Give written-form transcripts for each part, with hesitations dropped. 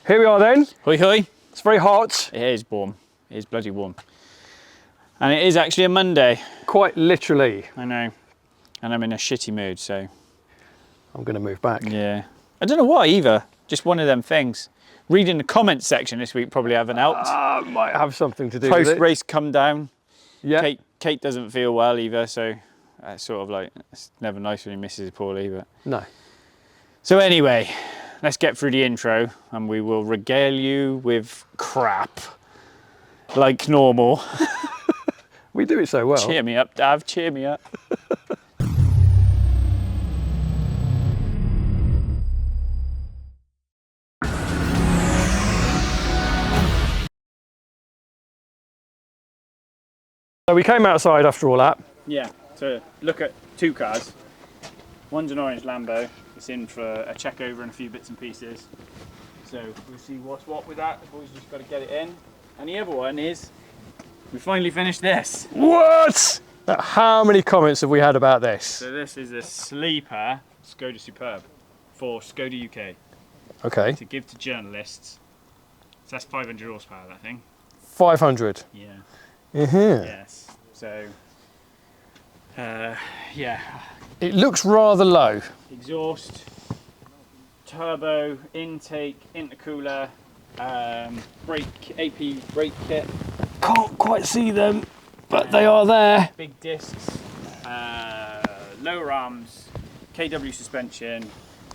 Here we are then. Hoi hoi. It's very hot. It is warm. It is bloody warm. And it is actually a Monday. Quite literally. I know. And I'm in a shitty mood, so. I'm going to move back. Yeah. I don't know why either. Just one of them things. Reading the comments section this week probably haven't helped. Might have something to do with it. Post-race come down. Yeah. Kate doesn't feel well either, so that's sort of like, it's never nice when you miss poorly, but. No. So anyway, let's get through the intro and we will regale you with crap. Like normal. We do it so well. Cheer me up, Dav, cheer me up. So we came outside after all that. Yeah, to look at two cars. One's an orange Lambo. It's in for a check over and a few bits and pieces. So we'll see what's what with that. The boys just got to get it in. And the other one is, we finally finished this. What? How many comments have we had about this? So this is a sleeper Skoda Superb for Skoda UK. Okay. To give to journalists. So that's 500 horsepower, that thing. 500. Yeah. Mm-hmm. Yes. So, yeah. It looks rather low. Exhaust, turbo, intake, intercooler, brake, AP brake kit. Can't quite see them, but they are there. Big discs, lower arms, KW suspension,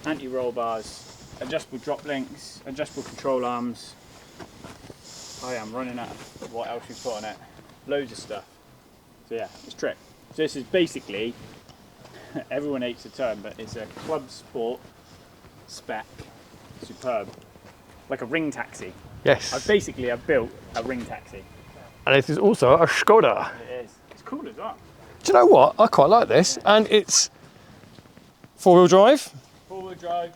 anti-roll bars, adjustable drop links, adjustable control arms. I am running out of what else we put on it. Loads of stuff. So yeah, it's trick. So this is basically, everyone hates the term, but it's a club sport spec Superb, like a ring taxi. Yes. I've built a ring taxi. And it is also a Skoda. It is. It's cool as well. Do you know what? I quite like this. And it's four-wheel drive. Four-wheel drive.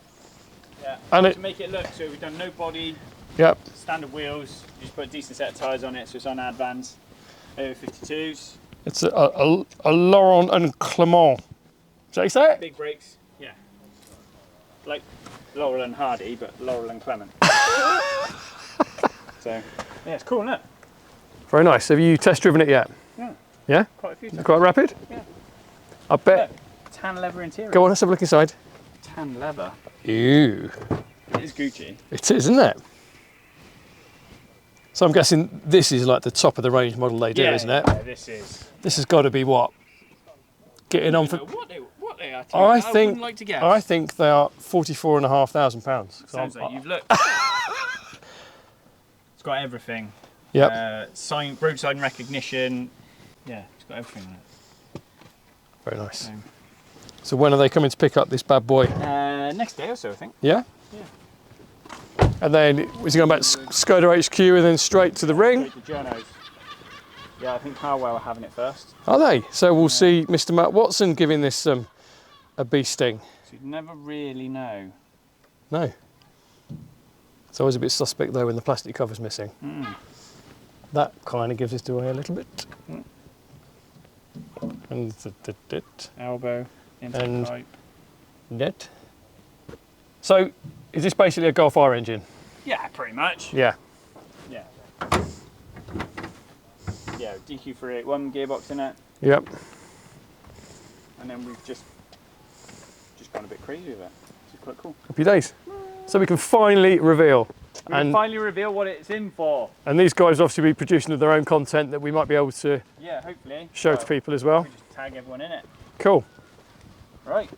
Yeah. And to make it look, so we've done no body. Yep. Standard wheels. You just put a decent set of tyres on it, so it's on Advance. Over 52s. It's a Laurent and Clement. Is that how you say it? Big brakes. Yeah. Like Laurel and Hardy, but Laurel and Clement. So, yeah, it's cool, isn't it? Very nice. Have you test driven it yet? Yeah. Yeah? Quite a few times. Quite rapid? Yeah. I bet. Look, tan leather interior. Go on, let's have a look inside. Tan leather. Ew. It is Gucci. It is, isn't it? So I'm guessing this is like the top of the range model they do, isn't it? Yeah, this is. This has got to be what? Getting on for. What they are. I wouldn't like to guess. I think they are £44,500. Sounds like you've looked. It's got everything. Yep. Roadside recognition. Yeah, it's got everything on it. Very nice. So when are they coming to pick up this bad boy? Next day or so, I think. Yeah? Yeah. And then is he going back to Skoda HQ and then straight to the ring? Straight to journos. Yeah, I think Harwell are having it first. Are they? So we'll see Mr. Matt Watson giving this a bee sting. So you'd never really know. No. It's always a bit suspect though when the plastic cover's missing. That kind of gives us away a little bit. And Elbow, intake pipe. net. So is this basically a Golf R engine? Yeah, pretty much. Yeah. Yeah. Yeah, DQ381 gearbox in it. Yep. And then we've just gone a bit crazy with it. It's quite cool. Happy days. So we can finally reveal. We can finally reveal what it's in for. And these guys obviously be producing their own content that we might be able to hopefully show to people as well. We just tag everyone in it. Cool. Right.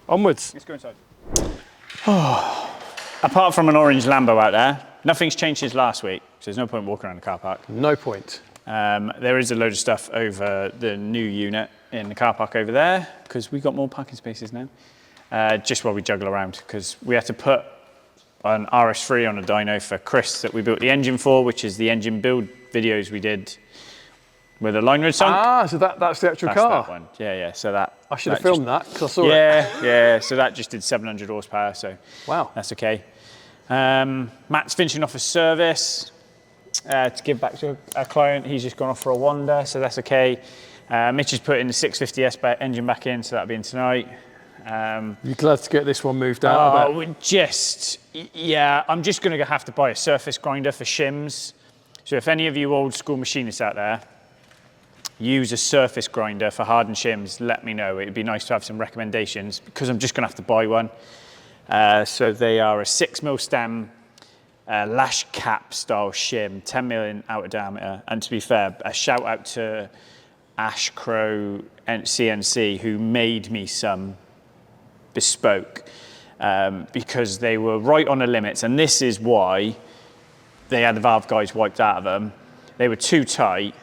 Onwards. Let's go inside. Apart from an orange Lambo out there, nothing's changed since last week, so there's no point walking around the car park. No point. There is a load of stuff over the new unit in the car park over there, because we've got more parking spaces now. Just while we juggle around, because we had to put an RS3 on a dyno for Chris that we built the engine for, which is the engine build videos we did with a line road sunk. Ah, so that's the actual car. That one. Yeah. So that. I should have filmed that because I saw it. Yeah. So that just did 700 horsepower. So wow, that's okay. Matt's finishing off a service to give back to a client. He's just gone off for a wander, so that's okay. Mitch has put in the 650S engine back in, so that'll be in tonight. You're glad to get this one moved out, I bet. I'm just going to have to buy a surface grinder for shims. So if any of you old school machinists out there use a surface grinder for hardened shims, let me know. It'd be nice to have some recommendations because I'm just going to have to buy one. So they are a 6mm stem lash cap style shim, 10mm in outer diameter. And to be fair, a shout out to Akrapovic CNC who made me some bespoke because they were right on the limits. And this is why they had the valve guides wiped out of them. They were too tight,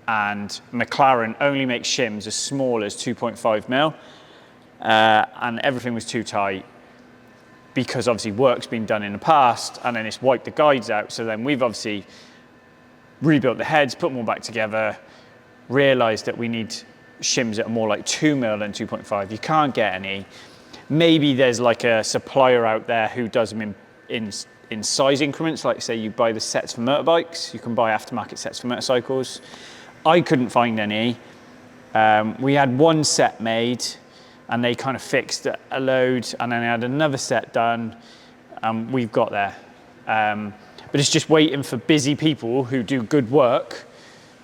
and McLaren only makes shims as small as 2.5mm, and everything was too tight because obviously work's been done in the past, and then it's wiped the guides out. So then we've obviously rebuilt the heads, put them all back together, realised that we need shims that are more like 2mm than 2.5. You can't get any. Maybe there's like a supplier out there who does them in size increments, like say you buy the sets for motorbikes, you can buy aftermarket sets for motorcycles. I couldn't find any. We had one set made and they kind of fixed a load, and then they had another set done, and we've got there. But it's just waiting for busy people who do good work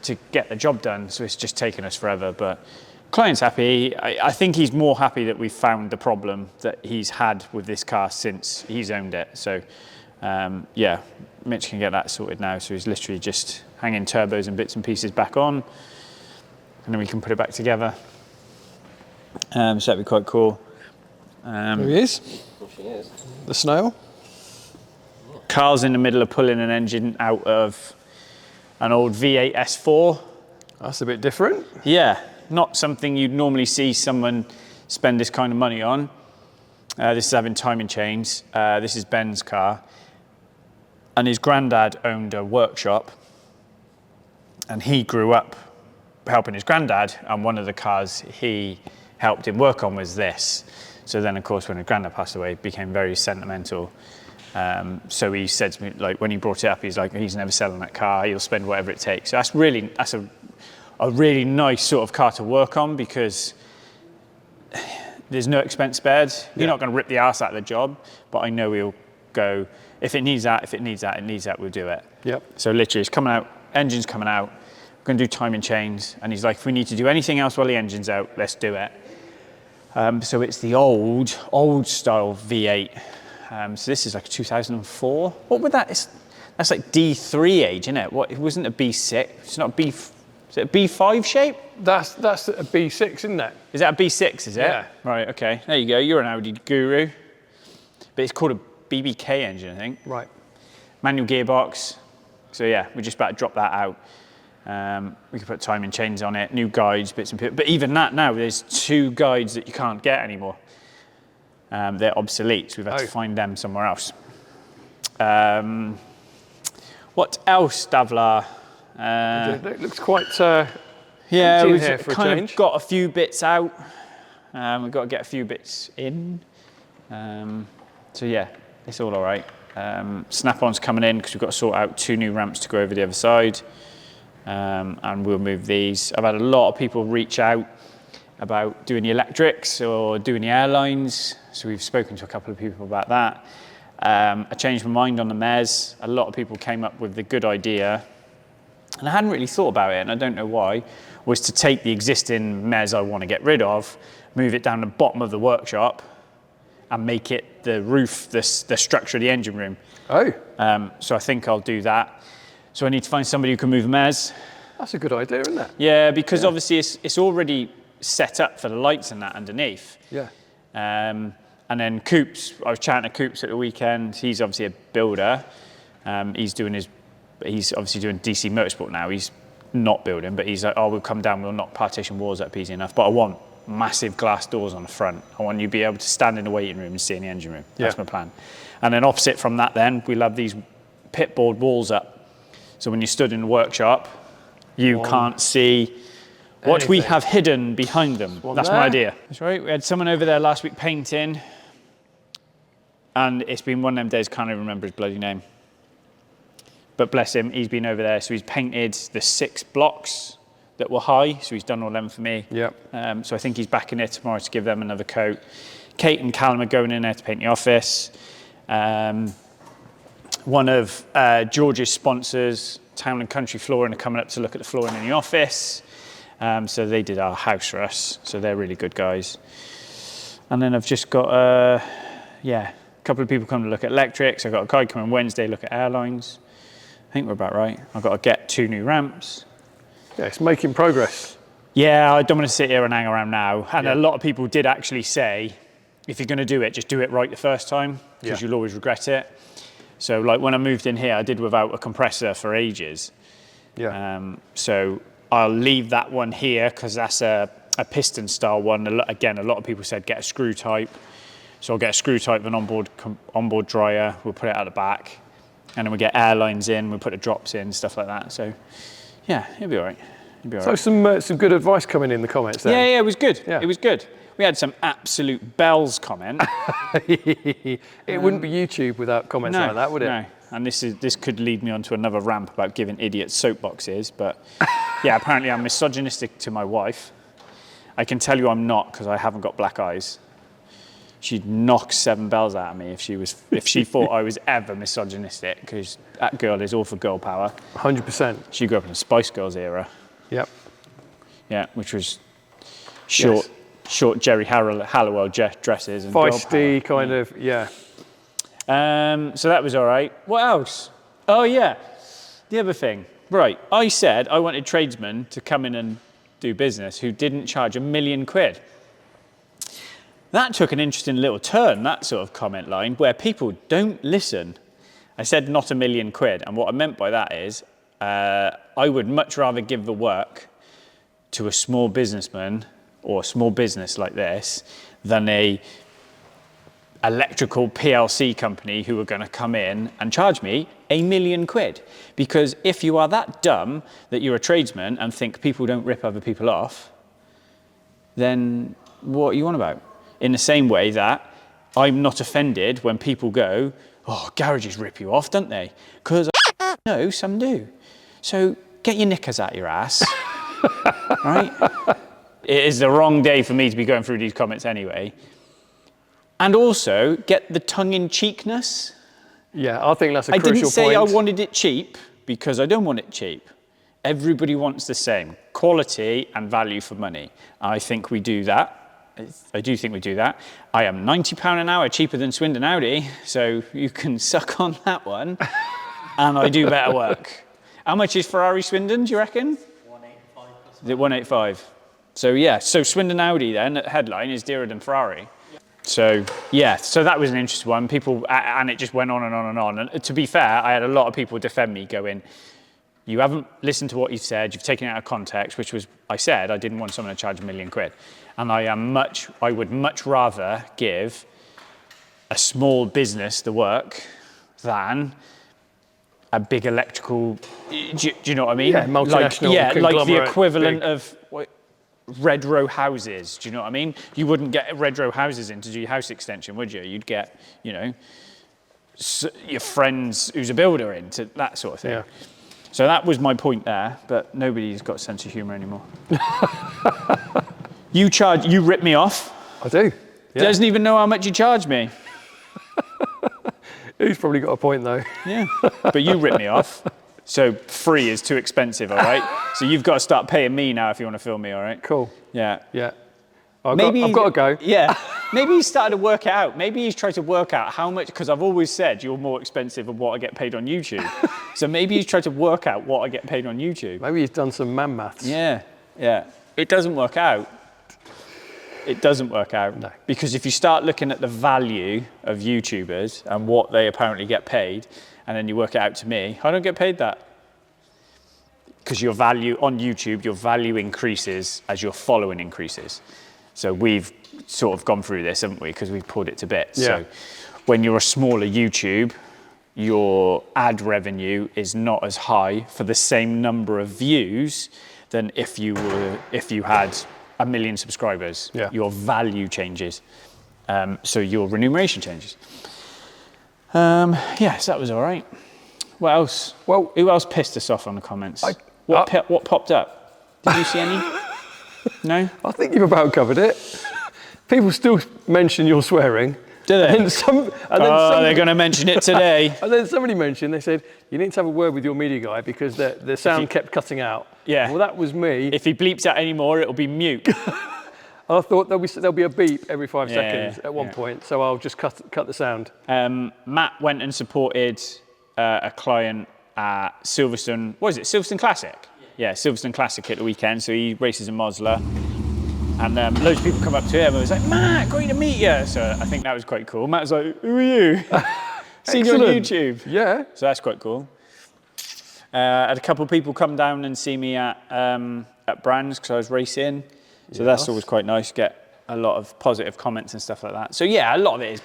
to get the job done, so it's just taken us forever. But client's happy. I think he's more happy that we've found the problem that he's had with this car since he's owned it. So yeah, Mitch can get that sorted now. So he's literally just hanging turbos and bits and pieces back on, and then we can put it back together. So that'd be quite cool. There he is. The snail. Carl's in the middle of pulling an engine out of an old V8 S4. That's a bit different. Yeah, not something you'd normally see someone spend this kind of money on. This is having timing chains. This is Ben's car. And his granddad owned a workshop, and he grew up helping his granddad, and one of the cars he helped him work on was this. So then, of course, when his granddad passed away, it became very sentimental. So he said to me, like, when he brought it up, he's like, he's never selling that car. He'll spend whatever it takes. So that's a really nice sort of car to work on, because there's no expense spared. You're not going to rip the arse out of the job, but I know he'll go, if it needs that, if it needs that, it needs that, we'll do it. Yep. So literally, it's coming out, engine's coming out, we're going to do timing chains. And he's like, if we need to do anything else while the engine's out, let's do it. So it's the old style V8. So this is like 2004. What would that? That's like D3 age, isn't it? What? It wasn't a B6. It's not a B. Is it a B5 shape? That's a B6, isn't it? Is that a B6? Is it? Yeah. Right. Okay. There you go. You're an Audi guru. But it's called a BBK engine, I think. Right. Manual gearbox. So yeah, we're just about to drop that out. We can put timing chains on it, new guides, bits and pieces. But even that now, there's 2 guides that you can't get anymore. They're obsolete, so we've had to find them somewhere else. What else, Davlar? It looks quite yeah, we've here for a kind change. of got a few bits out. We've got to get a few bits in. So yeah, it's all right. Snap-on's coming in because we've got to sort out 2 new ramps to go over the other side. And we'll move these. I've had a lot of people reach out about doing the electrics or doing the airlines. So we've spoken to a couple of people about that. I changed my mind on the MES. A lot of people came up with the good idea, and I hadn't really thought about it, and I don't know why, was to take the existing MES I want to get rid of, move it down the bottom of the workshop, and make it the roof, the structure of the engine room. So I think I'll do that. So I need to find somebody who can move a MES. That's a good idea, isn't it? Yeah, because obviously it's already set up for the lights and that underneath. Yeah. And then Coops, I was chatting to Coops at the weekend. He's obviously a builder. He's obviously doing DC Motorsport now. He's not building, but he's like, oh, we'll come down, we'll knock partition walls up easy enough. But I want massive glass doors on the front. I want you to be able to stand in the waiting room and see in the engine room. That's my plan. And then opposite from that then, we'll have these pit board walls up. So when you stood in the workshop, you can't see what we have hidden behind them. That's my idea. That's right. We had someone over there last week painting, and it's been one of them days, can't even remember his bloody name. But bless him, he's been over there. So he's painted the 6 blocks that were high. So he's done all them for me. Yep. So I think he's back in there tomorrow to give them another coat. Kate and Callum are going in there to paint the office. One of George's sponsors, Town and Country Flooring, are coming up to look at the flooring in the office. So they did our house for us. So they're really good guys. And then I've just got, a couple of people coming to look at electrics. I've got a guy coming Wednesday, look at airlines. I think we're about right. I've got to get 2 new ramps. Yeah, it's making progress. Yeah, I don't want to sit here and hang around now. And a lot of people did actually say, if you're going to do it, just do it right the first time, because you'll always regret it. So like when I moved in here, I did without a compressor for ages. Yeah. So I'll leave that one here because that's a piston style one. Again, a lot of people said get a screw type. So I'll get a screw type of an onboard dryer. We'll put it at the back. And then we get airlines in, we'll put the drops in, stuff like that. So yeah, it'll be all right. So some good advice coming in the comments there. Yeah, it was good. Yeah. It was good. We had some absolute bells comment. It wouldn't be YouTube without comments like that, would it? No. And this could lead me onto another ramp about giving idiots soapboxes. But yeah, apparently I'm misogynistic to my wife. I can tell you I'm not, because I haven't got black eyes. She'd knock 7 bells out of me if she thought I was ever misogynistic, because that girl is all for girl power. 100%. She grew up in the Spice Girls era. Yep. Yeah, which was short Jerry Halliwell dresses and feisty kind of, yeah. So that was all right. What else? Oh yeah, the other thing. Right, I said I wanted tradesmen to come in and do business who didn't charge £1 million. That took an interesting little turn, that sort of comment line, where people don't listen. I said not £1 million, and what I meant by that is I would much rather give the work to a small businessman or a small business like this than a electrical PLC company who are going to come in and charge me £1 million. Because if you are that dumb that you're a tradesman and think people don't rip other people off, then what are you on about? In the same way that I'm not offended when people go, oh, garages rip you off, don't they? Because I know some do. So get your knickers out your ass, right? It is the wrong day for me to be going through these comments anyway. And also, get the tongue-in-cheekness. Yeah, I think that's a crucial point. I didn't say I wanted it cheap, because I don't want it cheap. Everybody wants the same, quality and value for money. I think we do that. I do think we do that. I am £90 an hour cheaper than Swindon Audi, so you can suck on that one. And I do better work. How much is Ferrari Swindon, do you reckon? 185. Is it 185? So yeah, so Swindon Audi then, at headline, is dearer than Ferrari. So yeah, so that was an interesting one. People, and it just went on and on and on. And to be fair, I had a lot of people defend me going, you haven't listened to what you've said, you've taken it out of context, which was, I said I didn't want someone to charge £1 million. And I would much rather give a small business the work than a big electrical, do you know what I mean? Yeah, multinational like the equivalent of Red Row houses, do you know what I mean? You wouldn't get Red Row houses in to do your house extension, would you? You'd get, you know, your friends who's a builder in to that sort of thing. Yeah. So that was my point there, but nobody's got a sense of humour anymore. You rip me off. I do. Yeah. Doesn't even know how much you charge me. He's probably got a point though. Yeah, but you rip me off. So free is too expensive, all right? So you've got to start paying me now if you want to film me, all right? Cool. Yeah. Yeah. I've got to go. Yeah. Maybe he's started to work it out. Maybe he's tried to work out how much, because I've always said you're more expensive than what I get paid on YouTube. So maybe he's tried to work out what I get paid on YouTube. Maybe he's done some man maths. Yeah, yeah. It doesn't work out. It doesn't work out. No. Because if you start looking at the value of YouTubers and what they apparently get paid, and then you work it out to me, I don't get paid that. Because your value on YouTube, your value increases as your following increases. So we've sort of gone through this, haven't we? Because we've pulled it to bits. Yeah. So when you're a smaller YouTube, your ad revenue is not as high for the same number of views than if you had 1 million subscribers. Yeah. Your value changes. So your remuneration changes. Yes, that was all right. What else? Well, who else pissed us off on the comments? What popped up? Did you see any? No? I think you've about covered it. People still mention you're swearing. Do they? And they're going to mention it today. And then somebody mentioned, they said, you need to have a word with your media guy because the sound kept cutting out. Yeah. Well, that was me. If he bleeps out anymore, it'll be mute. I thought there'll be a beep every 5 seconds at one point, so I'll just cut the sound. Matt went and supported a client at Silverstone. What is it? Silverstone Classic. Yeah, Silverstone Classic at the weekend. So he races in Mosler. And loads of people come up to him and was like, Matt, great to meet you. So I think that was quite cool. Matt was like, who are you? Seen you on YouTube. Yeah. So that's quite cool. Had a couple of people come down and see me at Brands because I was racing. So that's always quite nice. Get a lot of positive comments and stuff like that. So yeah, a lot of it is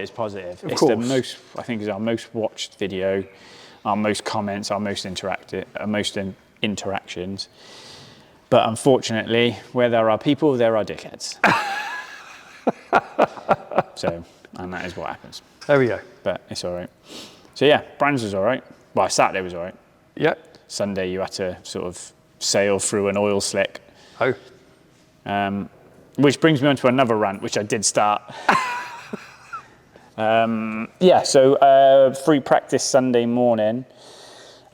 positive. Of it's course. the most, I think, is our most watched video, our most comments, our most interactions. But unfortunately, where there are people, there are dickheads. So, and that is what happens. There we go. But it's all right. So yeah, Brands was all right. Well, Saturday was all right. Yeah. Sunday, you had to sort of sail through an oil slick. Oh. Which brings me on to another rant, which I did start. So free practice Sunday morning.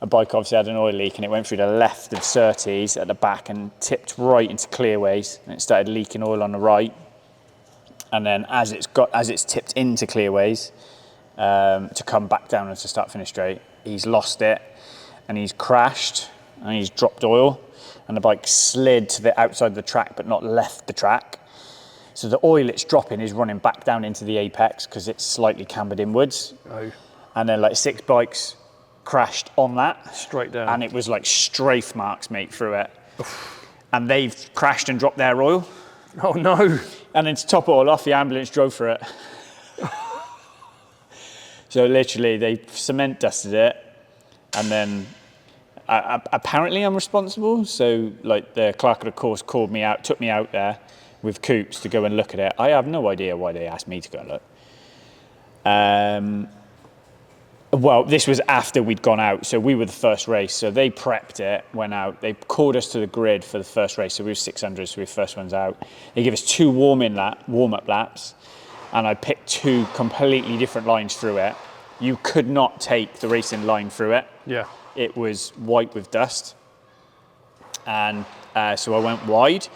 A bike obviously had an oil leak and it went through the left of Surtees at the back and tipped right into clearways, and it started leaking oil on the right. And then as it's tipped into clearways to come back down and to start finish straight, he's lost it and he's crashed and he's dropped oil, and the bike slid to the outside of the track but not left the track. So the oil it's dropping is running back down into the apex because it's slightly cambered inwards. Oh. And then like 6 bikes crashed on that. Straight down. And it was like strafe marks, mate, through it. And they've crashed and dropped their oil. Oh no. And then to top it all off, the ambulance drove through it. So literally they cement dusted it, and then apparently I'm responsible. So like the clerk of the course called me out, took me out there with Coops to go and look at it. I have no idea why they asked me to go and look. Well, this was after we'd gone out, so we were the first race. So they prepped it, went out. They called us to the grid for the first race. So we were 600, so we were the first ones out. They gave us 2 warm-up laps, and I picked 2 completely different lines through it. You could not take the racing line through it. Yeah. It was white with dust. And so I went wide,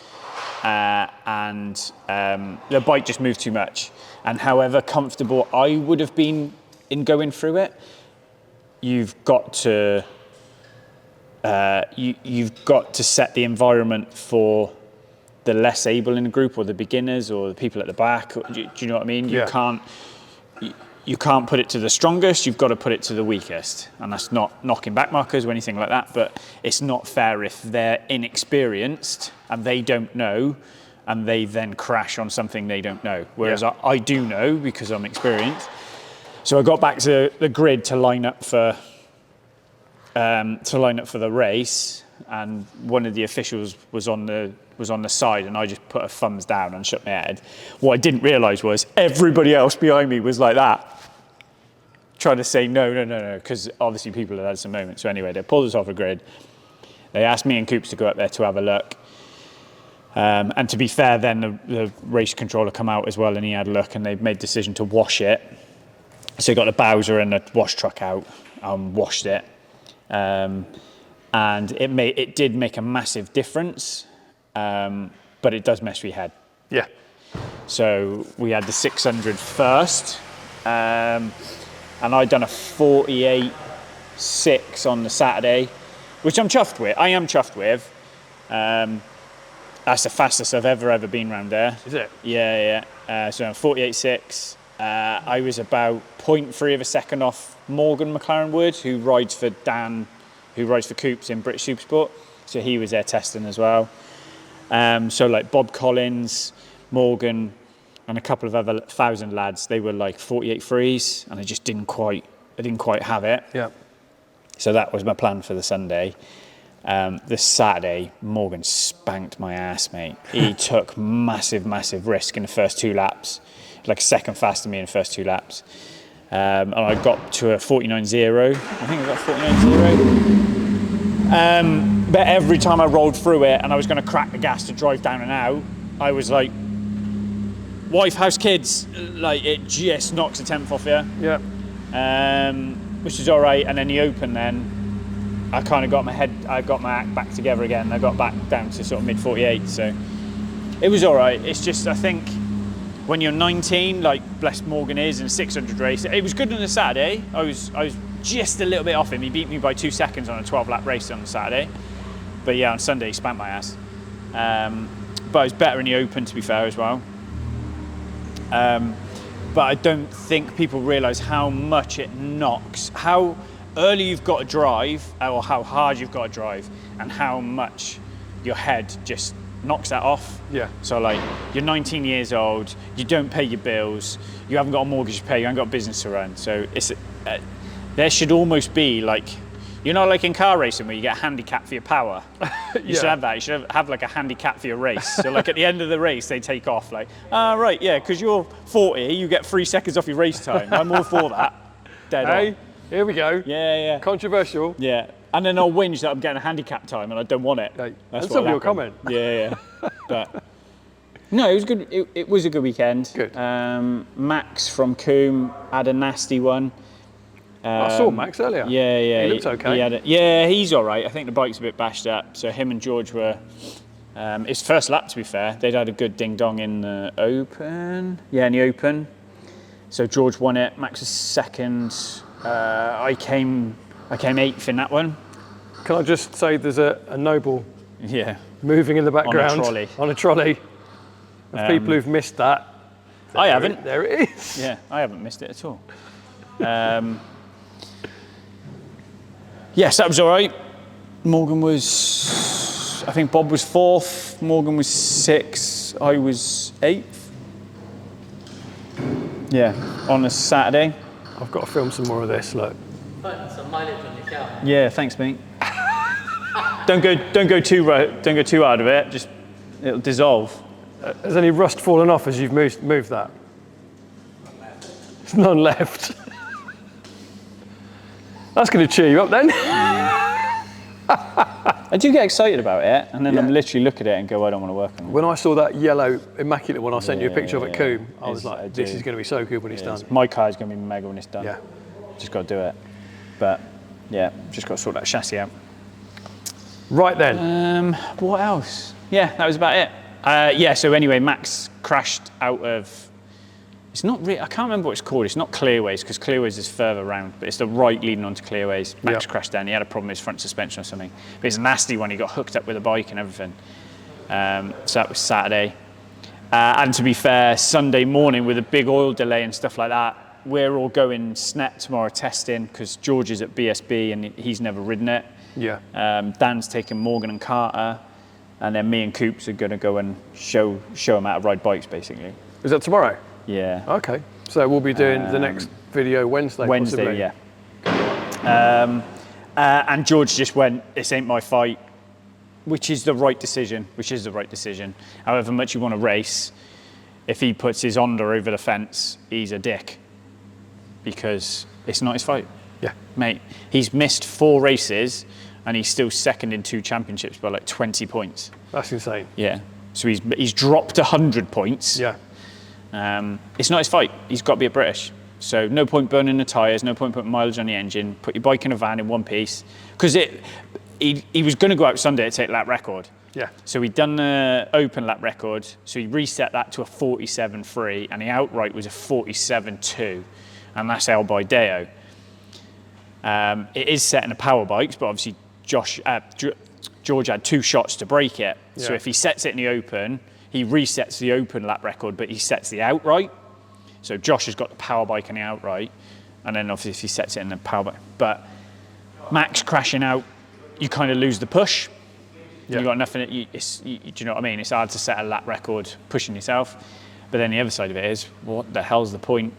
and the bike just moved too much. And however comfortable I would have been in going through it, you've got to set the environment for the less able in the group, or the beginners, or the people at the back. Do you know what I mean? Yeah. You can't put it to the strongest. You've got to put it to the weakest, and that's not knocking back markers or anything like that. But it's not fair if they're inexperienced and they don't know, and they then crash on something they don't know. Whereas I do know because I'm experienced. So I got back to the grid to line up for the race, and one of the officials was on the side, and I just put a thumbs down and shook my head. What I didn't realise was everybody else behind me was like that, trying to say no, because obviously people had some moments. So anyway, they pulled us off the grid. They asked me and Coops to go up there to have a look. And to be fair, then the race controller come out as well, and he had a look, and they made the decision to wash it. So he got the Bowser and the wash truck out and washed it. And it did make a massive difference, but it does mess with your head. Yeah. So we had the 600 first, and I'd done a 48.6 on the Saturday, which I'm chuffed with. I am chuffed with. That's the fastest I've ever been around there. Is it? Yeah. So 48.6. I was about 0.3 of a second off Morgan McLaren Wood, who rides for Coops in British Supersport. So he was there testing as well. So like Bob Collins, Morgan, and a couple of other 1,000 lads, they were like 48.3s, and I didn't quite have it. Yeah. So that was my plan for the Sunday. The Saturday, Morgan spanked my ass, mate. He took massive risk in the first 2 laps, like a second faster than me in the first 2 laps. And I got to a 49.0. I think I got 49.0. But every time I rolled through it and I was going to crack the gas to drive down and out, I was like, wife, house, kids, like it just knocks a tenth off you. Yeah. Which is all right. And then the Open, then I kind of got my act back together again. I got back down to sort of mid 48, so it was all right. It's just, I think when you're 19, like Blessed Morgan is in a 600 race, it was good on the Saturday. I was just a little bit off him. He beat me by 2 seconds on a 12-lap race on the Saturday. But yeah, on Sunday he spanked my ass. But I was better in the Open, to be fair, as well. But I don't think people realise how much it knocks, how early you've got to drive, or how hard you've got to drive, and how much your head just knocks that off. Yeah. So like, you're 19 years old, you don't pay your bills, you haven't got a mortgage to pay, you haven't got a business to run. So it's there should almost be like, you know, like in car racing where you get a handicap for your power. You should have that. You should have like a handicap for your race. So like at the end of the race, they take off like, right, yeah, because you're 40, you get 3 seconds off your race time. I'm all for that. Dead on. Here we go. Yeah. Controversial. Yeah. And then I'll whinge that I'm getting a handicap time and I don't want it. Hey, that's what will comment. Yeah. But no, it was good. It was a good weekend. Good. Max from Coombe had a nasty one. I saw Max earlier. Yeah. He looks okay. He's all right. I think the bike's a bit bashed up. So him and George were, his first lap, to be fair. They'd had a good ding-dong in the Open. Yeah, in the Open. So George won it. Max was second. I came 8th in that one. Can I just say there's a noble moving in the background on a trolley of people who've missed that. I haven't. There it is. Yeah, I haven't missed it at all. Yes, that was all right. Morgan was, I think Bob was 4th, Morgan was 6th, I was 8th. Yeah, on a Saturday. I've got to film some more of this, look. Put some mileage on your car. Yeah, thanks, mate. don't go too hard of it, just it'll dissolve. Has any rust fallen off as you've moved that? There's none left. That's going to cheer you up then. I do get excited about it, and then I'm literally look at it and go, I don't want to work on it. When I saw that yellow immaculate one I sent you a picture of at Coombe, I was like, this is going to be so good when it's done. My car's going to be mega when it's done. Yeah. Just got to do it. But yeah, just got to sort that chassis out. Right then. What else? Yeah, that was about it. So anyway, Max crashed out of, it's not really, I can't remember what it's called. It's not Clearways, because Clearways is further round, but it's the right leading onto Clearways. Max crashed down. He had a problem with his front suspension or something. But it's a nasty one. He got hooked up with a bike and everything. So that was Saturday. And to be fair, Sunday morning with a big oil delay and stuff like that, we're all going SNET tomorrow testing, because George is at BSB and he's never ridden it. Yeah. Dan's taking Morgan and Carter, and then me and Coops are going to go and show them how to ride bikes, basically. Is that tomorrow? Yeah. Okay. So we'll be doing the next video Wednesday, possibly. Yeah. And George just went, this ain't my fight, which is the right decision. However much you want to race, if he puts his Honda over the fence, he's a dick, because it's not his fight. Yeah. Mate, he's missed 4 races and he's still second in 2 championships by like 20 points. That's insane. Yeah. So he's dropped 100 points. Yeah. It's not his fight. He's got to be a British. So no point burning the tyres, no point putting mileage on the engine, put your bike in a van in one piece. Because he was going to go out Sunday to take lap record. Yeah. So he'd done the Open lap record, so he reset that to a 47.3, and the outright was a 47.2, and that's held by Deo. It is set in the power bikes, but obviously George had 2 shots to break it. Yeah. So if he sets it in the Open, he resets the Open lap record, but he sets the outright. So Josh has got the power bike and the outright, and then obviously if he sets it in the power bike. But Max crashing out, you kind of lose the push. Yeah. You've got nothing, do you know what I mean? It's hard to set a lap record pushing yourself. But then the other side of it is, what the hell's the point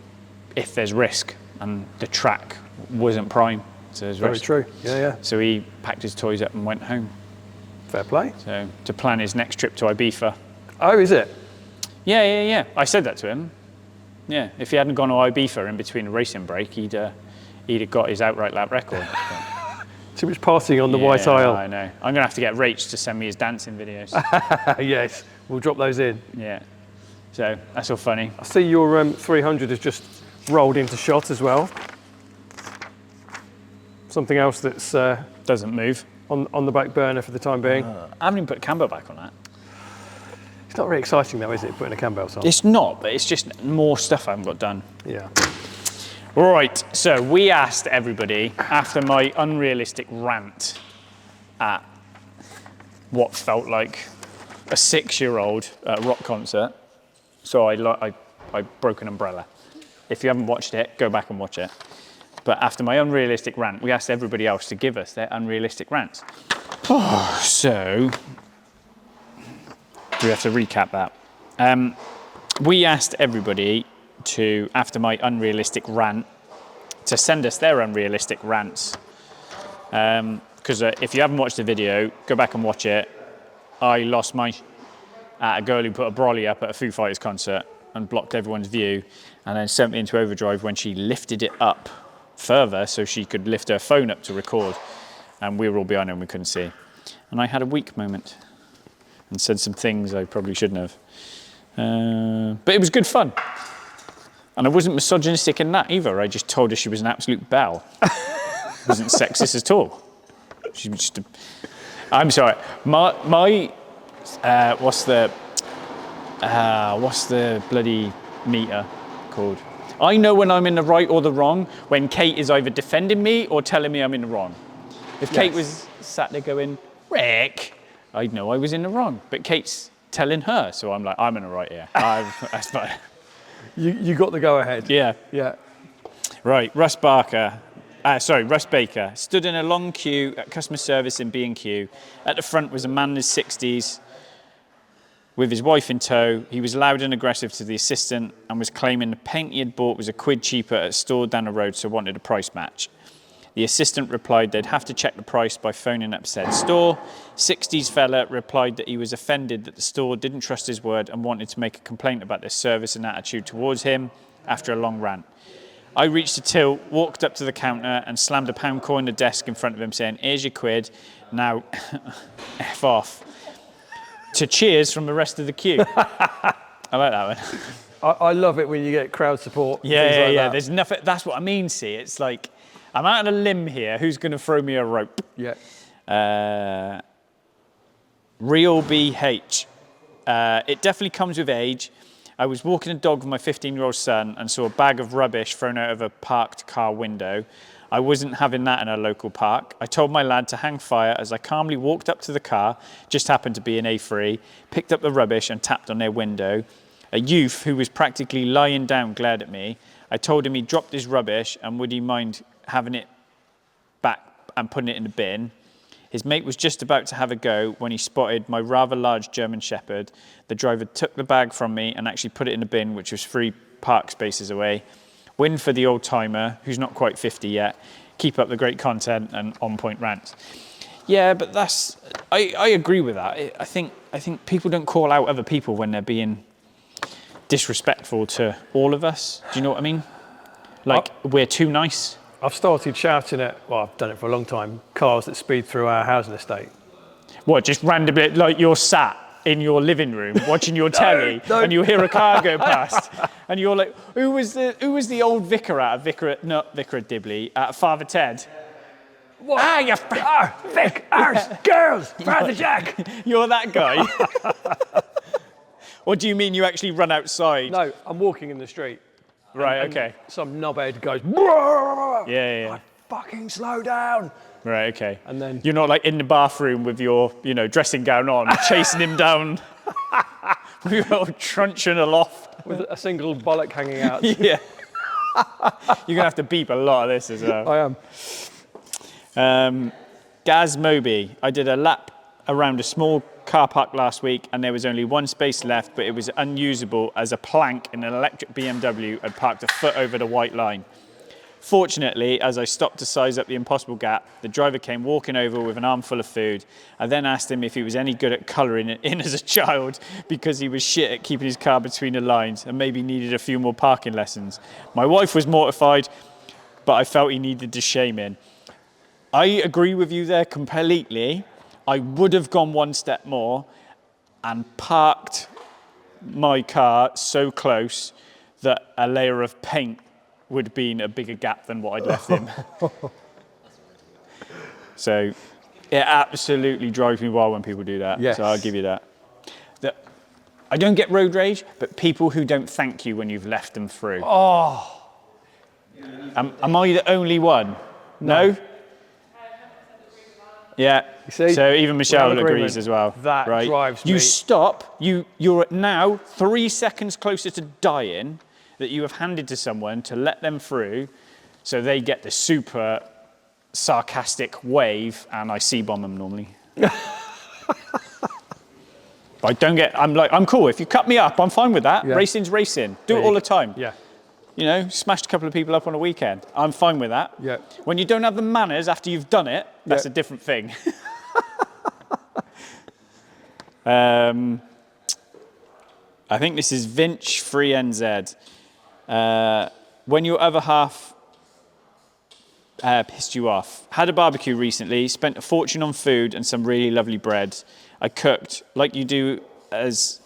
if there's risk? And the track wasn't prime, so there's risk. Very true, yeah. So he packed his toys up and went home. Fair play. So to plan his next trip to Ibiza. Oh, is it? Yeah. I said that to him. Yeah, if he hadn't gone to Ibiza in between a racing break, he'd have got his outright lap record. Too much partying on the White Isle. I know. I'm going to have to get Rach to send me his dancing videos. Yes, we'll drop those in. Yeah. So that's all funny. I see your 300 has just rolled into shot as well. Something else that's Doesn't move. on the back burner for the time being. I haven't even put a cam belt back on that. It's not very exciting though, is it, putting a cam belt on? It's not, but it's just more stuff I haven't got done. Yeah. Right, so we asked everybody after my unrealistic rant at what felt like a 6-year-old at a rock concert. So I broke an umbrella. If you haven't watched it, go back and watch it. But after my unrealistic rant, we asked everybody else to give us their unrealistic rants. So we have to recap that. We asked everybody to, after my unrealistic rant, to send us their unrealistic rants. Because if you haven't watched the video, go back and watch it. I lost my at a girl who put a brolly up at a Foo Fighters concert and blocked everyone's view, and then sent me into overdrive when she lifted it up further so she could lift her phone up to record, and we were all behind her and we couldn't see. And I had a weak moment and said some things I probably shouldn't have. But it was good fun. And I wasn't misogynistic in that either. I just told her she was an absolute belle. It wasn't sexist at all. She was just I'm sorry. What's the bloody meter called? I know when I'm in the right or the wrong, when Kate is either defending me or telling me I'm in the wrong. If Kate was sat there going, Rick, I'd know I was in the wrong. But Kate's telling her, so I'm like, I'm in the right here. That's fine. You got the go ahead. Yeah. Yeah. Right, Russ Baker stood in a long queue at customer service in B&Q. At the front was a man in his 60s with his wife in tow. He was loud and aggressive to the assistant and was claiming the paint he had bought was a quid cheaper at a store down the road, so wanted a price match. The assistant replied they'd have to check the price by phoning up said store. 60s fella replied that he was offended that the store didn't trust his word and wanted to make a complaint about their service and attitude towards him after a long rant. I reached a tilt, walked up to the counter and slammed a £1 coin on the desk in front of him saying, here's your quid, now F off. To cheers from the rest of the queue. I like that one. I love it when you get crowd support. Yeah. That. There's nothing, that's what I mean, see. It's like, I'm out on a limb here, who's going to throw me a rope? Yeah. Real BH. It definitely comes with age. I was walking a dog with my 15-year-old son and saw a bag of rubbish thrown out of a parked car window. I wasn't having that in a local park. I told my lad to hang fire as I calmly walked up to the car, just happened to be an A3, picked up the rubbish and tapped on their window. A youth who was practically lying down glared at me. I told him he dropped his rubbish and would he mind having it back and putting it in the bin. His mate was just about to have a go when he spotted my rather large German Shepherd. The driver took the bag from me and actually put it in the bin, which was 3 park spaces away. Win for the old timer, who's not quite 50 yet. Keep up the great content and on-point rants. Yeah, but that's, I agree with that. I think people don't call out other people when they're being disrespectful to all of us. Do you know what I mean? Like, we're too nice. I've started shouting at, well, I've done it for a long time, cars that speed through our housing estate. What, just randomly, like you're sat in your living room watching your telly and you hear a car go past and you're like, who was the old vicar at Vicar of Dibley, at Father Ted? What? Vic, ours, girls, Father Jack. You're that guy? Or do you mean you actually run outside? No, I'm walking in the street. Right, okay. Some knobhead goes, Yeah. like, fucking slow down. Right, okay. And then you're not like in the bathroom with your, dressing gown on, chasing him down with your little truncheon aloft. With a single bollock hanging out. Yeah. You're gonna have to beep a lot of this as well. I am. Gaz Moby, I did a lap around a small car park last week and there was only 1 space left, but it was unusable as a plank in an electric BMW had parked a foot over the white line. Fortunately, as I stopped to size up the impossible gap, the driver came walking over with an armful of food. I then asked him if he was any good at colouring it in as a child because he was shit at keeping his car between the lines and maybe needed a few more parking lessons. My wife was mortified, but I felt he needed to shame in. I agree with you there completely. I would have gone 1 step more and parked my car so close that a layer of paint would have been a bigger gap than what I'd left him. So it absolutely drives me wild when people do that. Yes. So I'll give you that. I don't get road rage, but people who don't thank you when you've left them through. Oh. Am I the only one? No? Yeah. You see? So even Michelle We're in agrees agreement. as well. That right? drives me. You stop. You're now 3 seconds closer to dying that you have handed to someone to let them through, so they get the super sarcastic wave, and I C-bomb them normally. I don't get. I'm cool. If you cut me up, I'm fine with that. Yeah. Racing's racing. Do it all the time. Yeah. You know, smashed a couple of people up on a weekend. I'm fine with that. Yeah. When you don't have the manners after you've done it, that's a different thing. I think this is Vinch 3NZ. When your other half pissed you off. Had a barbecue recently, spent a fortune on food and some really lovely bread. I cooked, like you do as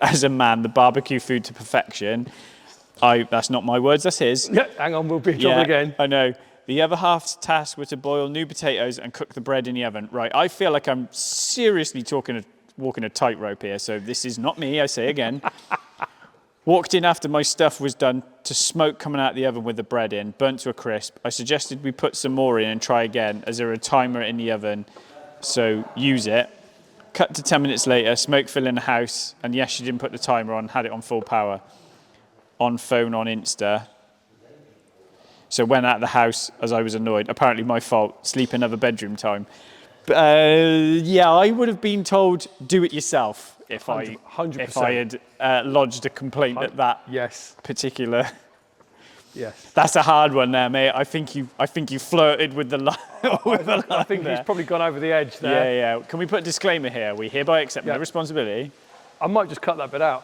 a man, the barbecue food to perfection. That's not my words, that's his. Yeah, hang on, we'll be in trouble again. I know. The other half's task was to boil new potatoes and cook the bread in the oven. Right, I feel like I'm seriously walking a tightrope here, so this is not me, I say again. Walked in after my stuff was done to smoke coming out of the oven with the bread in, burnt to a crisp. I suggested we put some more in and try again, as there a timer in the oven, so use it. Cut to 10 minutes later, smoke filling the house, and yes, she didn't put the timer on, had it on full power. On phone on Insta. So went out of the house as I was annoyed. Apparently my fault, sleep another bedroom time. Yeah, I would have been told, do it yourself if 100%. if I had lodged a complaint at that particular. Yes. That's a hard one there, mate. I think you flirted with the line. I think he's probably gone over the edge there. Yeah, yeah. Can we put a disclaimer here? We hereby accept no responsibility. I might just cut that bit out.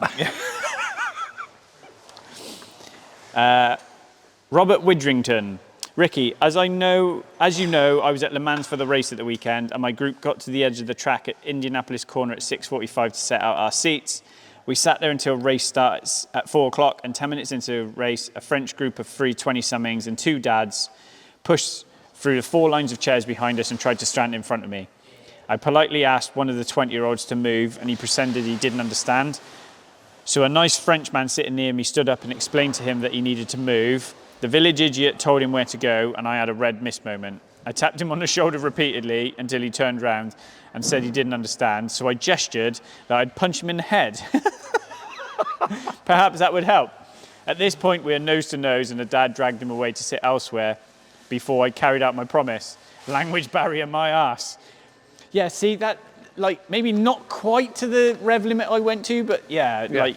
Robert Widrington. Ricky, as you know, I was at Le Mans for the race at the weekend, and my group got to the edge of the track at Indianapolis corner at 6:45 to set out our seats. We sat there until race starts at 4 o'clock, and 10 minutes into the race, a French group of 3 20-somethings and 2 dads pushed through the 4 lines of chairs behind us and tried to stand in front of me. I politely asked one of the 20-year-olds to move, and he pretended he didn't understand. So a nice French man sitting near me stood up and explained to him that he needed to move. The village idiot told him where to go, and I had a red mist moment. I tapped him on the shoulder repeatedly until he turned round and said he didn't understand, so I gestured that I'd punch him in the head. Perhaps that would help. At this point, we were nose to nose, and the dad dragged him away to sit elsewhere before I carried out my promise. Language barrier, my ass. Yeah, see, that, like, maybe not quite to the rev limit I went to, but yeah. Like,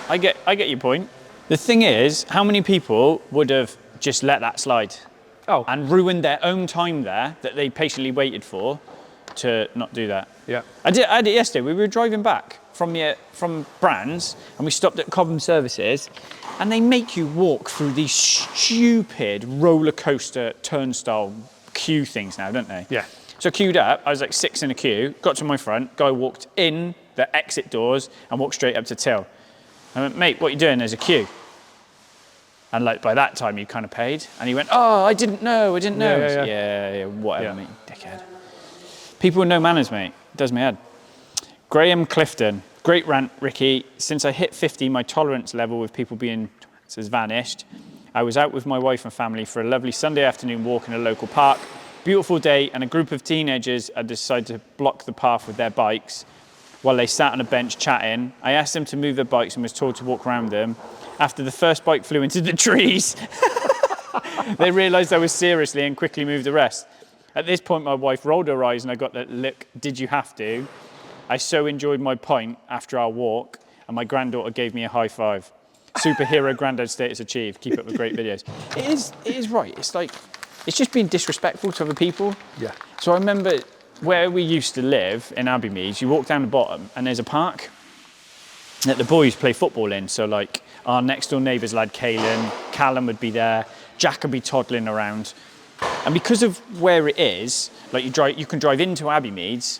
I get your point. The thing is, how many people would have just let that slide? Oh. And ruined their own time there that they patiently waited for to not do that. Yeah. I did it yesterday. We were driving back from Brands, and we stopped at Cobham Services, and they make you walk through these stupid roller coaster turnstile queue things now, don't they? Yeah. So I queued up. I was like 6 in a queue. Got to my front. Guy walked in the exit doors and walked straight up to till. I went, mate, what are you doing? There's a queue. And like by that time, you kind of paid. And he went, oh, I didn't know. Yeah, whatever, mate, dickhead. People with no manners, mate. It does me head. Graham Clifton. Great rant, Ricky. Since I hit 50, my tolerance level with people being twats has vanished. I was out with my wife and family for a lovely Sunday afternoon walk in a local park. Beautiful day, and a group of teenagers had decided to block the path with their bikes while they sat on a bench chatting. I asked them to move their bikes and was told to walk around them. After the first bike flew into the trees, they realised I was seriously and quickly moved the rest. At this point, my wife rolled her eyes and I got that look, did you have to? I so enjoyed my pint after our walk, and my granddaughter gave me a high five. Superhero granddad status achieved. Keep up the great videos. It is right. It's like, it's just being disrespectful to other people. Yeah. So I remember where we used to live in Abbeymead, you walk down the bottom and there's a park that the boys play football in. So like our next door neighbour's lad, Callum would be there, Jack would be toddling around. And because of where it is, like you can drive into Abbeymeads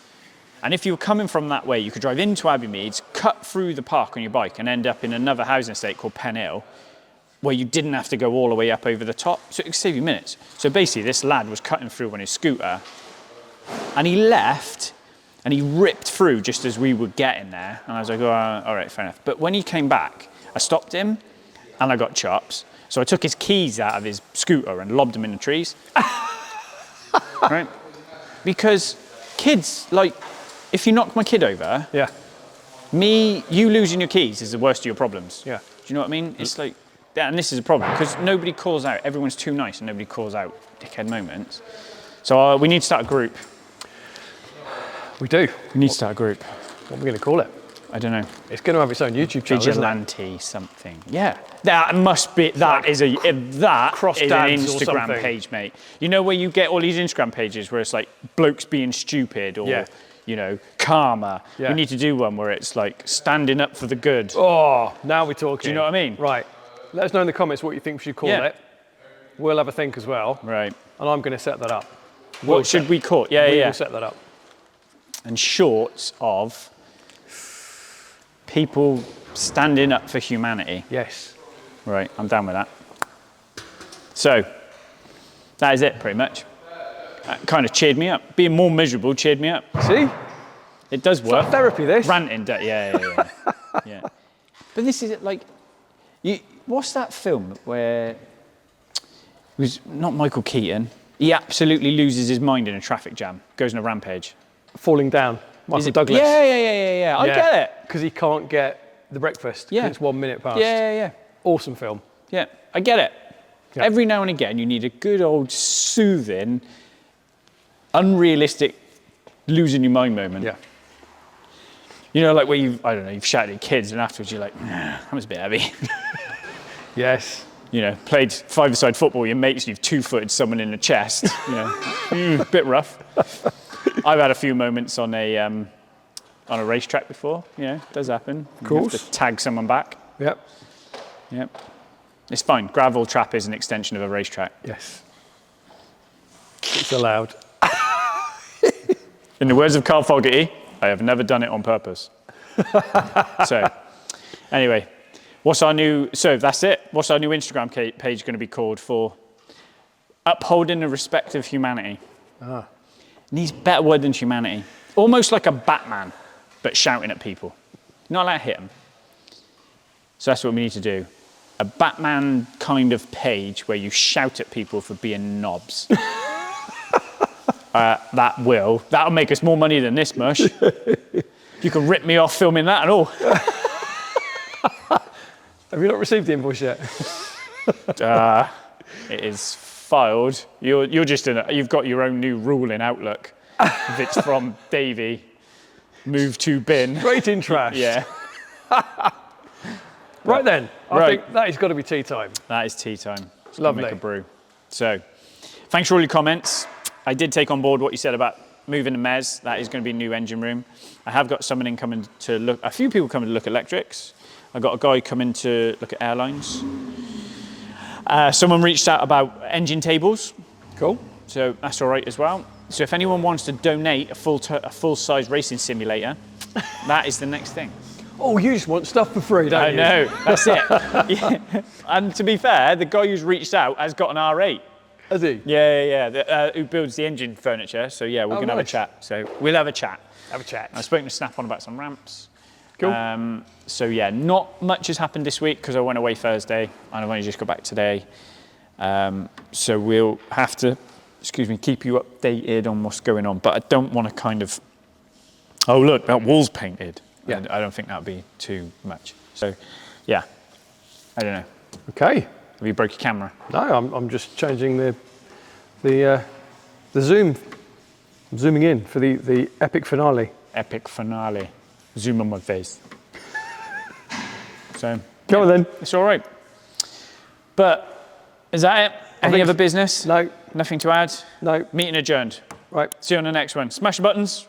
And if you were coming from that way, you could drive into Abbey Meads, cut through the park on your bike and end up in another housing estate called Pen Hill, where you didn't have to go all the way up over the top. So it could save you minutes. So basically this lad was cutting through on his scooter and he left and he ripped through just as we were getting there. And I was like, oh, all right, fair enough. But when he came back, I stopped him and I got chops. So I took his keys out of his scooter and lobbed them in the trees. Right? Because kids, like, if you knock my kid over, Yeah. you losing your keys is the worst of your problems. Yeah. Do you know what I mean? It's like, yeah, and this is a problem because nobody calls out. Everyone's too nice and nobody calls out dickhead moments. So we need to start a group. We do. We need to start a group. What are we going to call it? I don't know. It's going to have its own YouTube channel, isn't it? Vigilante something. Yeah. That must be, that is an Instagram page, mate. You know where you get all these Instagram pages where it's like blokes being stupid or, you know, karma. Yeah. We need to do one where it's like standing up for the good. Oh, now we're talking. Do you know what I mean? Right. Let us know in the comments what you think we should call it. We'll have a think as well. Right. And I'm going to set that up. What should we call it? Yeah, we yeah. will set that up. And shorts of people standing up for humanity. Yes. Right, I'm down with that. So, that is it pretty much. That kind of cheered me up. Being more miserable cheered me up. See? It does work. It's like therapy, this. Ranting, yeah. Yeah. But this is like, what's that film where it was not Michael Keaton? He absolutely loses his mind in a traffic jam, goes on a rampage. Falling down. Michael Douglas. Yeah. I get it. Because he can't get the breakfast. Yeah. It's 1 minute past. Yeah. Awesome film. Yeah, I get it. Yeah. Every now and again, you need a good old soothing, unrealistic, losing your mind moment. Yeah. You know, like where you've shouted at kids and afterwards you're like, nah, that was a bit heavy. Yes. You know, played five-a-side football with your mates and you've two-footed someone in the chest, you know, bit rough. I've had a few moments on a racetrack before, you know, it does happen. Of course. You have to tag someone back. Yep. It's fine. Gravel trap is an extension of a racetrack. Yes. It's allowed. In the words of Carl Fogarty, I have never done it on purpose. So, anyway, so that's it. What's our new Instagram page going to be called for? Upholding the respect of humanity. It needs a better word than humanity. Almost like a Batman, but shouting at people. You're not allowed to hit them. So that's what we need to do. A Batman kind of page where you shout at people for being knobs. That'll make us more money than this mush. You can rip me off filming that and all. Have you not received the invoice yet? It is filed. You're just you've got your own new rule in Outlook. If it's from Davey, move to bin. Straight in trash. Yeah. Right then, I Right. think that has got to be tea time. That is tea time. Let's go Lovely. make a brew. So, thanks for all your comments. I did take on board what you said about moving the Mez. That is going to be a new engine room. I have got someone in coming to look, a few people coming to look at electrics. I got a guy coming to look at airlines. Someone reached out about engine tables. Cool. So that's all right as well. So if anyone wants to donate a full-size racing simulator, that is the next thing. Oh, you just want stuff for free, don't I you? know, that's it. Yeah. And to be fair, the guy who's reached out has got an R8. Has he? Yeah. Who builds the engine furniture. So yeah, we're going to have a nice. chat. So we'll have a chat. Have a chat. I've spoken to Snap-on about some ramps. Cool. So yeah, not much has happened this week because I went away Thursday and I've only just got back today. So we'll have to, keep you updated on what's going on. But I don't want to kind of, oh look, that wall's painted. Yeah. I don't think that would be too much. So yeah, I don't know. Okay. Have you broke your camera? No, I'm just changing the zoom. I'm zooming in for the epic finale. Epic finale. Zoom on my face. So Come on then. it's all right. But is that it? Any other business? No. Nothing to add? No. Meeting adjourned. Right. See you on the next one. Smash the buttons.